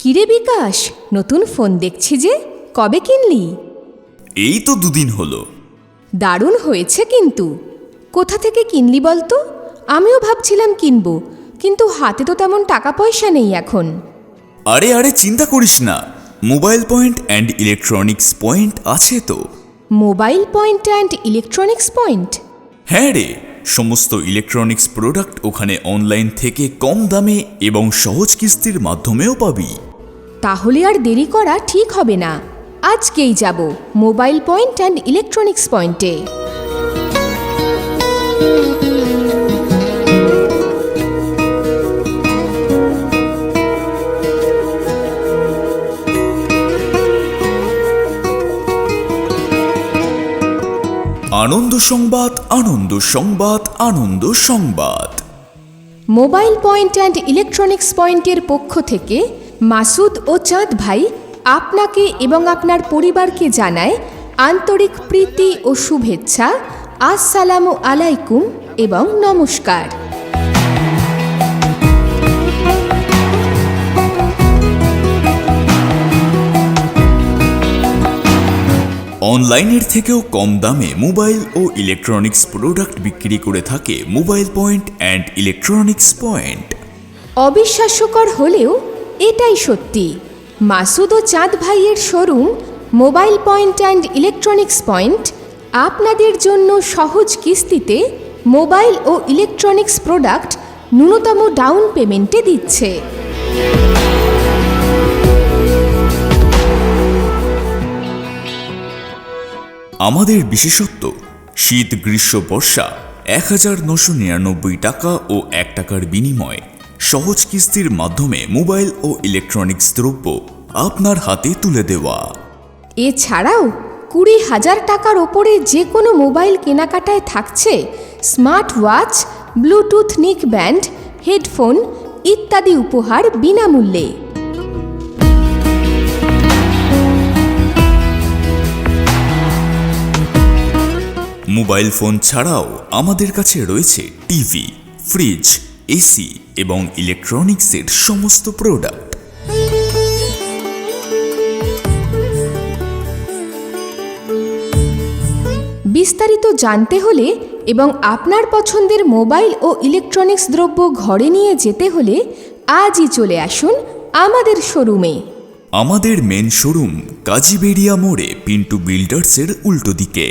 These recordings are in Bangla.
কিরে বিকাশ, নতুন ফোন দেখছি যে, কবে কিনলি? এই তো দুদিন হলো। দারুণ হয়েছে কিন্তু। কোথা থেকে কিনলি বলতো? আমিও ভাবছিলাম কিনবো, কিন্তু হাতে তো তেমন টাকা পয়সা নেই এখন। আরে চিন্তা করিস না, mobile point and electronics point আছে তো। Mobile point and electronics point? হ্যাঁ রে, সমস্ত ইলেকট্রনিক্স প্রোডাক্ট ওখানে অনলাইন থেকে কম দামে এবং সহজ কিস্তির মাধ্যমেও পাবি। তাহলে আর দেরি করা ঠিক হবে না, আজকেই যাব মোবাইল পয়েন্ট অ্যান্ড ইলেকট্রনিক্স পয়েন্টে। আনন্দ সংবাদ, আনন্দ সংবাদ, আনন্দ সংবাদ। মোবাইল পয়েন্ট অ্যান্ড ইলেকট্রনিক্স পয়েন্টের পক্ষ থেকে মাসুদ ও চাঁদ ভাই আপনাকে এবং আপনার পরিবারকে জানায় আন্তরিক প্রীতি ও শুভেচ্ছা। আসসালামু আলাইকুম এবং নমস্কার। অনলাইনের থেকেও কম দামে মোবাইল ও ইলেকট্রনিক্স প্রোডাক্ট বিক্রি করে থাকে mobile point and electronics point. অবিশ্বাস্যকর হলেও এটাই সত্যি। মাসুদ ও চাঁদ ভাইয়ের showroom mobile point and electronics point আপনাদের জন্য সহজ কিস্তিতে মোবাইল ও ইলেকট্রনিক্স প্রোডাক্ট ন্যূনতম ডাউন পেমেন্টে দিচ্ছে। আমাদের বিশেষত্ব শীত, গ্রীষ্ম, বর্ষা 1999 টাকা ও 1 টাকার বিনিময়ে সহজ কিস্তির মাধ্যমে মোবাইল ও ইলেকট্রনিক্স দ্রব্য আপনার হাতে তুলে দেওয়া। এছাড়াও 20,000 টাকার ওপরে যে কোনো মোবাইল কেনাকাটায় থাকছে স্মার্ট ওয়াচ, ব্লুটুথ নিক ব্যান্ড, হেডফোন ইত্যাদি উপহার বিনামূল্যে। মোবাইল ফোন ছাড়াও আমাদের কাছে রয়েছে টিভি, ফ্রিজ, এসি এবং ইলেকট্রনিক্সের সমস্ত প্রোডাক্ট। বিস্তারিত জানতে হলে এবং আপনার পছন্দের মোবাইল ও ইলেকট্রনিক্স দ্রব্য ঘরে নিয়ে যেতে হলে আজই চলে আসুন আমাদের শোরুমে। আমাদের মেন শোরুম কাজিবেরিয়া মোড়ে পিন্টু বিল্ডার্সের উল্টো দিকে,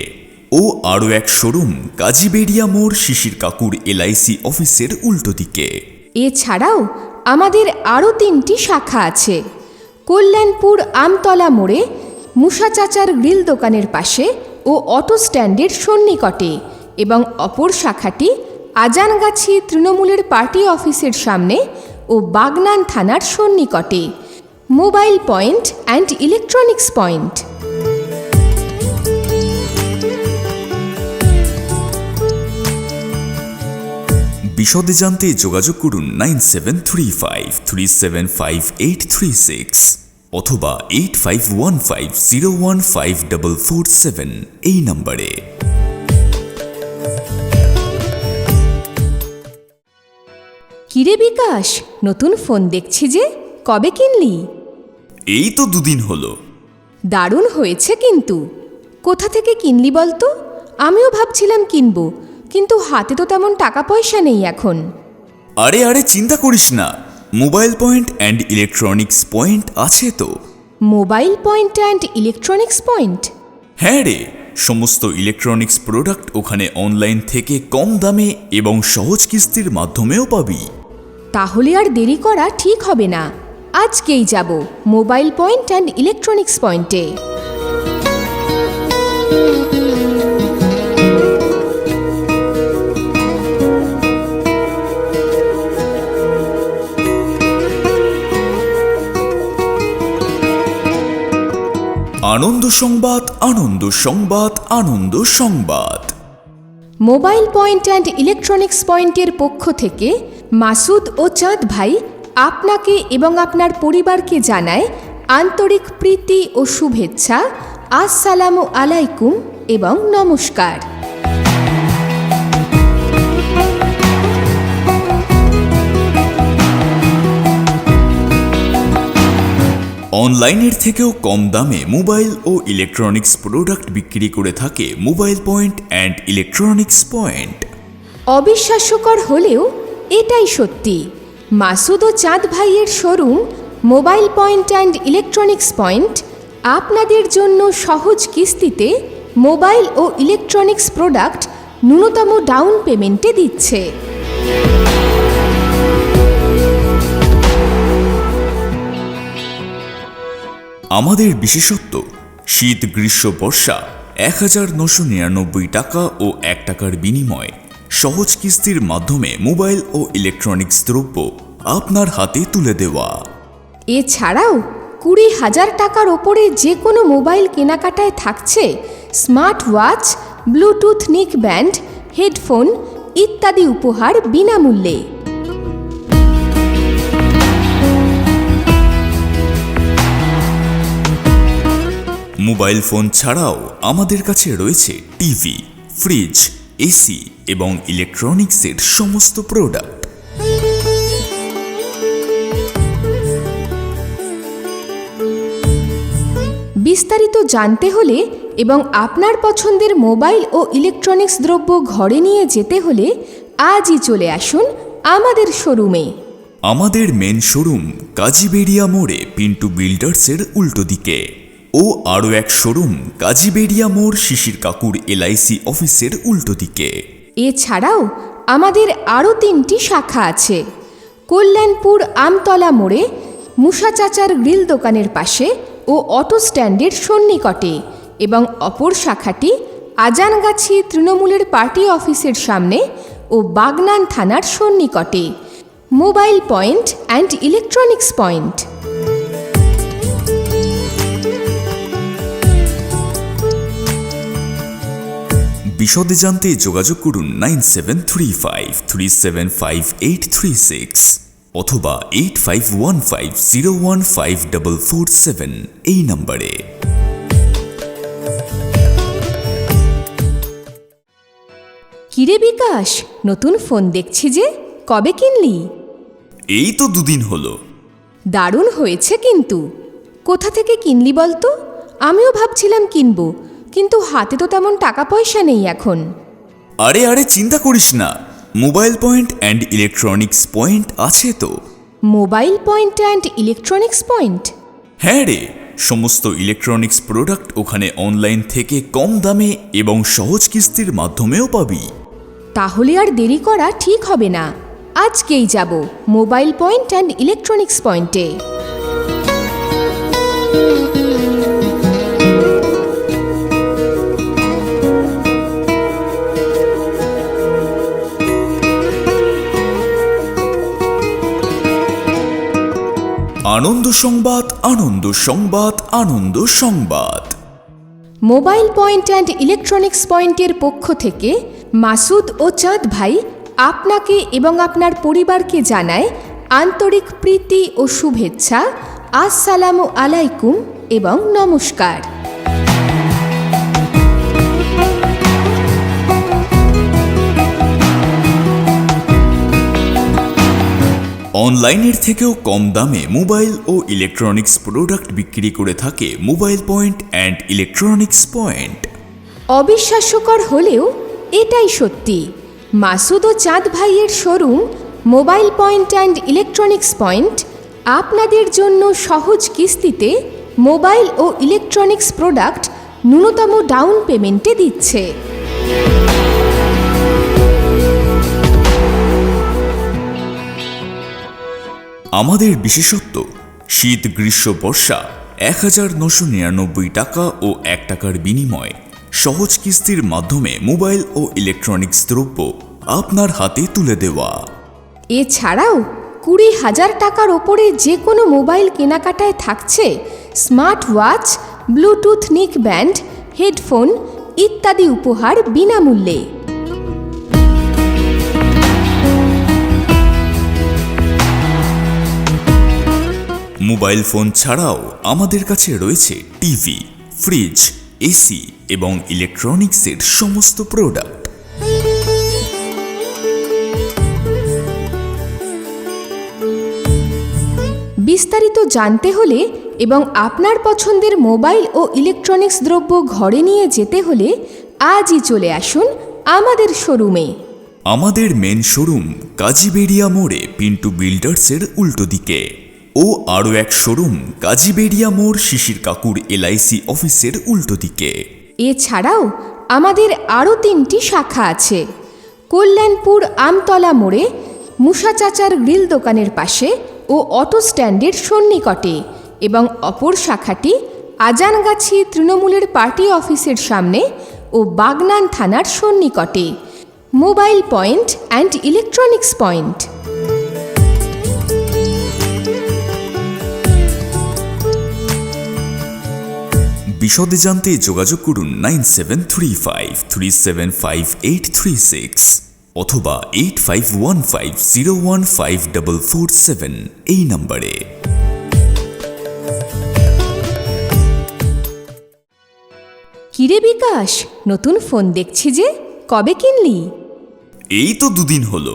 ও আরও এক শোরুম কাজিবেরিয়া মোড় শিশির কাকুর এলআইসি অফিসের উল্টো দিকে। এছাড়াও আমাদের আরও 3টি শাখা আছে। কল্যাণপুর আমতলা মোড়ে মুসা চাচার গ্রিল দোকানের পাশে ও অটো স্ট্যান্ডের সন্নিকটে, এবং অপর শাখাটি আজানগাছি তৃণমূলের পার্টি অফিসের সামনে ও বাগনান থানার সন্নিকটে। Mobile point and electronics point. বিশদে জানতে যোগাযোগ করুন 9735375836 অথবা 8515015447 এই নম্বরে। কিরে বিকাশ, নতুন ফোন দেখছি যে, কবে কিনলি? এই তো দুদিন হলো। দারুণ হয়েছে কিন্তু। কোথা থেকে কিনলি বলতো? আমিও ভাবছিলাম কিনবো, কিন্তু হাতে তো তেমন টাকা পয়সা নেই এখন। আরে চিন্তা করিস না, mobile point and electronics point আছে তো। Mobile point and electronics point? হ্যাঁ রে, সমস্ত ইলেকট্রনিক্স প্রোডাক্ট ওখানে অনলাইন থেকে কম দামে এবং সহজ কিস্তির মাধ্যমেও পাবি। তাহলে আর দেরি করা ঠিক হবে না, আজকেই যাব মোবাইল পয়েন্ট অ্যান্ড ইলেকট্রনিক্স পয়েন্টে। আনন্দ সংবাদ, আনন্দ সংবাদ, আনন্দ সংবাদ। মোবাইল পয়েন্ট অ্যান্ড ইলেকট্রনিক্স পয়েন্টের পক্ষ থেকে মাসুদ ও চাঁদ ভাই আপনাকে এবং আপনার পরিবারকে জানায় আন্তরিক প্রীতি ও শুভেচ্ছা। আসসালামু আলাইকুম এবং নমস্কার। অনলাইনের থেকেও কম দামে মোবাইল ও ইলেকট্রনিক্স প্রোডাক্ট বিক্রি করে থাকে mobile point and electronics point. অবিশ্বাস্যকর হলেও এটাই সত্যি। মাসুদ ও চাঁদ ভাইয়ের showroom mobile point and electronics point আপনাদের জন্য সহজ কিস্তিতে মোবাইল ও ইলেকট্রনিক্স প্রোডাক্ট ন্যূনতম ডাউন পেমেন্টে দিচ্ছে। আমাদের বিশেষত্ব শীত গ্রীষ্ম বর্ষা 1999 টাকা ও 1 টাকার বিনিময়ে সহজ কিস্তির মাধ্যমে মোবাইল ও ইলেকট্রনিক্স দ্রব্য আপনার হাতে তুলে দেওয়া। এছাড়াও 20,000 টাকার ওপরে যে কোনো মোবাইল কেনাকাটায় থাকছে smart watch, Bluetooth neck band, headphone ইত্যাদি উপহার বিনামূল্যে। মোবাইল ফোন ছাড়াও আমাদের কাছে রয়েছে টিভি, ফ্রিজ, এসি এবং ইলেকট্রনিক্সের সমস্ত প্রোডাক্ট। বিস্তারিত জানতে হলে এবং আপনার পছন্দের মোবাইল ও ইলেকট্রনিক্স দ্রব্য ঘরে নিয়ে যেতে হলে আজই চলে আসুন আমাদের শোরুমে। আমাদের মেন শোরুম কাজিবেরিয়া মোড়ে পিন্টু বিল্ডার্সের উল্টো দিকে ও আরও এক শোরুম কাজিবেরিয়া মোড় শিশির কাকুর এলআইসি অফিসের উল্টো দিকে। এছাড়াও আমাদের আরও 3টি শাখা আছে। কল্যাণপুর আমতলা মোড়ে মুসা চাচার গ্রিল দোকানের পাশে ও অটো স্ট্যান্ডের সন্নিকটে এবং অপর শাখাটি আজানগাছি তৃণমূলের পার্টি অফিসের সামনে ও বাগনান থানার সন্নিকটে mobile point and electronics point. বিশদে জানতে যোগাযোগ করুন 9735375836 অথবা 8515015447 এই নম্বরে। কিরে বিকাশ, নতুন ফোন দেখছি যে, কবে কিনলি? এই তো 2 দিন হলো। দারুণ হয়েছে কিন্তু। কোথা থেকে কিনলি বলতো? আমিও ভাবছিলাম কিনবো, কিন্তু হাতে তো তেমন টাকা পয়সা নেই এখন। আরে চিন্তা করিস না, mobile point and electronics point আছে তো। Mobile point and electronics point? হ্যাঁ রে, সমস্ত ইলেকট্রনিক্স প্রোডাক্ট ওখানে অনলাইন থেকে কম দামে এবং সহজ কিস্তির মাধ্যমেও পাবি। তাহলে আর দেরি করা ঠিক হবে না, আজকেই যাব মোবাইল পয়েন্ট অ্যান্ড ইলেকট্রনিক্স পয়েন্টে। আনন্দ সংবাদ, আনন্দ সংবাদ, আনন্দ সংবাদ। মোবাইল পয়েন্ট অ্যান্ড ইলেকট্রনিক্স পয়েন্টের পক্ষ থেকে মাসুদ ও চাঁদ ভাই আপনাকে এবং আপনার পরিবারকে জানায় আন্তরিক প্রীতি ও শুভেচ্ছা। আসসালামু আলাইকুম এবং নমস্কার। অনলাইনের থেকেও কম দামে মোবাইল ও ইলেকট্রনিক্স প্রোডাক্ট বিক্রি করে থাকে mobile point and electronics point. অবিশ্বাস্যকর হলেও এটাই সত্যি। মাসুদ ও চাঁদ ভাইয়ের showroom mobile point and electronics point আপনাদের জন্য সহজ কিস্তিতে মোবাইল ও ইলেকট্রনিক্স প্রোডাক্ট ন্যূনতম ডাউন পেমেন্টে দিচ্ছে। আমাদের বিশেষত্ব শীত গ্রীষ্ম বর্ষা 1999 টাকা ও 1 টাকার বিনিময়ে সহজ কিস্তির মাধ্যমে মোবাইল ও ইলেকট্রনিক্স দ্রব্য আপনার হাতে তুলে দেওয়া। এছাড়াও 20,000 টাকার ওপরে যে কোনো মোবাইল কেনাকাটায় থাকছে smart watch, Bluetooth neck band, headphone ইত্যাদি উপহার বিনামূল্যে। মোবাইল ফোন ছাড়াও আমাদের কাছে রয়েছে টিভি, ফ্রিজ, এসি এবং ইলেকট্রনিক্সের সমস্ত প্রোডাক্ট। বিস্তারিত জানতে হলে এবং আপনার পছন্দের মোবাইল ও ইলেকট্রনিক্স দ্রব্য ঘরে নিয়ে যেতে হলে আজই চলে আসুন আমাদের শোরুমে। আমাদের মেন শোরুম কাজিবেরিয়া মোড়ে পিন্টু বিল্ডার্সের উল্টো দিকে ও আরও এক শোরুম কাজিবেরিয়া মোড় শিশির কাকুর LIC অফিসের উল্টো দিকে। এছাড়াও আমাদের আরও 3টি শাখা আছে। কল্যাণপুর আমতলা মোড়ে মুসা চাচার গ্রিল দোকানের পাশে ও অটো স্ট্যান্ডের সন্নিকটে এবং অপর শাখাটি আজানগাছি তৃণমূলের পার্টি অফিসের সামনে ও বাগনান থানার সন্নিকটে। Mobile point and electronics point. বিশদে জানতে যোগাযোগ করুন 9735375836 অথবা 8515015447 এই নম্বরে। কিরে বিকাশ, নতুন ফোন দেখছি যে, কবে কিনলি? এই তো 2 দিন হলো।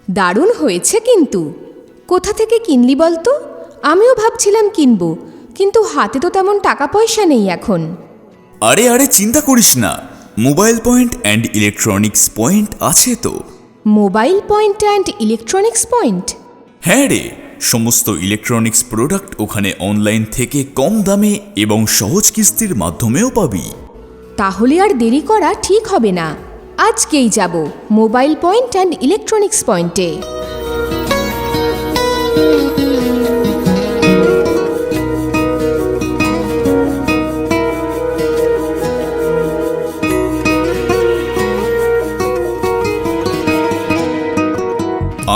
দারুণ হয়েছে কিন্তু। কোথা থেকে কিনলি বলতো? আমিও ভাবছিলাম কিনবো, কিন্তু হাতে তো তেমন টাকা পয়সা নেই এখন। আরে চিন্তা করিস না, mobile point and electronics point আছে তো। Mobile point and electronics point? হ্যাঁ রে, সমস্ত ইলেকট্রনিক্স প্রোডাক্ট ওখানে অনলাইন থেকে কম দামে এবং সহজ কিস্তির মাধ্যমেও পাবি। তাহলে আর দেরি করা ঠিক হবে না, আজকেই যাব মোবাইল পয়েন্ট অ্যান্ড ইলেকট্রনিক্স পয়েন্টে।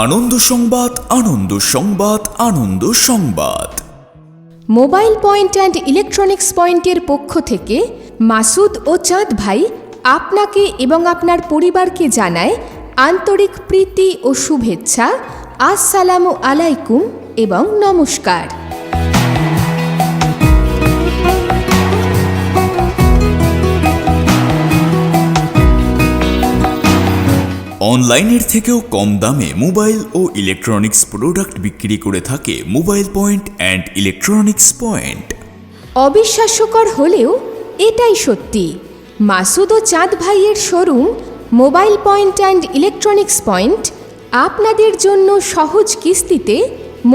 আনন্দ সংবাদ, আনন্দ সংবাদ, আনন্দ সংবাদ। মোবাইল পয়েন্ট অ্যান্ড ইলেকট্রনিক্স পয়েন্টের পক্ষ থেকে মাসুদ ও চাঁদ ভাই আপনাকে এবং আপনার পরিবারকে জানায় আন্তরিক প্রীতি ও শুভেচ্ছা। আসসালামু আলাইকুম এবং নমস্কার। অনলাইনের থেকেও কম দামে মোবাইল ও ইলেকট্রনিক্স প্রোডাক্ট বিক্রি করে থাকে mobile point and electronics point. অবিশ্বাস্যকর হলেও এটাই সত্যি। মাসুদ ও চাঁদ ভাইয়ের showroom mobile point and electronics point আপনাদের জন্য সহজ কিস্তিতে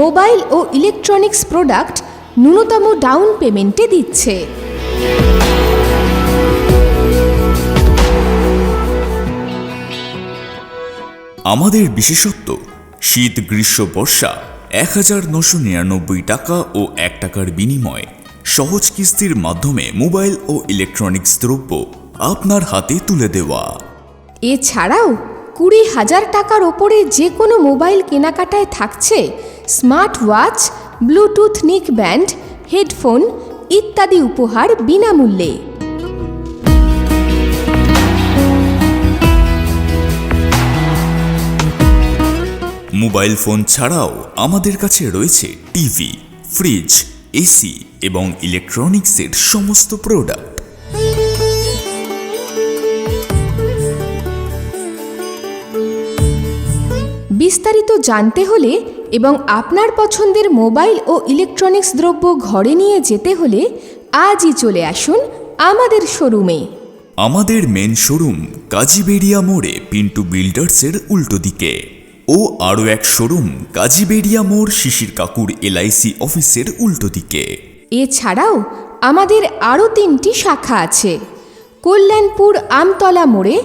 মোবাইল ও ইলেকট্রনিক্স প্রোডাক্ট ন্যূনতম ডাউন পেমেন্টে দিচ্ছে। আমাদের বিশেষত্ব শীত গ্রীষ্ম বর্ষা 1999 টাকা ও 1 টাকার বিনিময়ে সহজ কিস্তির মাধ্যমে মোবাইল ও ইলেকট্রনিক্স দ্রব্য আপনার হাতে তুলে দেওয়া। এছাড়াও 20,000 টাকার ওপরে যে কোনো মোবাইল কেনাকাটায় থাকছে স্মার্ট ওয়াচ, ব্লুটুথ নিক ব্যান্ড, হেডফোন ইত্যাদি উপহার বিনামূল্যে। মোবাইল ফোন ছাড়াও আমাদের কাছে রয়েছে টিভি, ফ্রিজ, এসি এবং ইলেকট্রনিক্সের সমস্ত প্রোডাক্ট। বিস্তারিত জানতে হলে এবং আপনার পছন্দের মোবাইল ও ইলেকট্রনিক্স দ্রব্য ঘরে নিয়ে যেতে হলে আজই চলে আসুন আমাদের শোরুমে। আমাদের মেন শোরুম কাজিবেরিয়া মোড়ে পিন্টু বিল্ডার্সের উল্টো দিকে ও আরও এক শোরুম কাজিবেরিয়া মোড় শিশির কাকুর LIC অফিসের উল্টো দিকে। এছাড়াও আমাদের আরও 3টি শাখা আছে। কল্যাণপুর আমতলা মোড়ে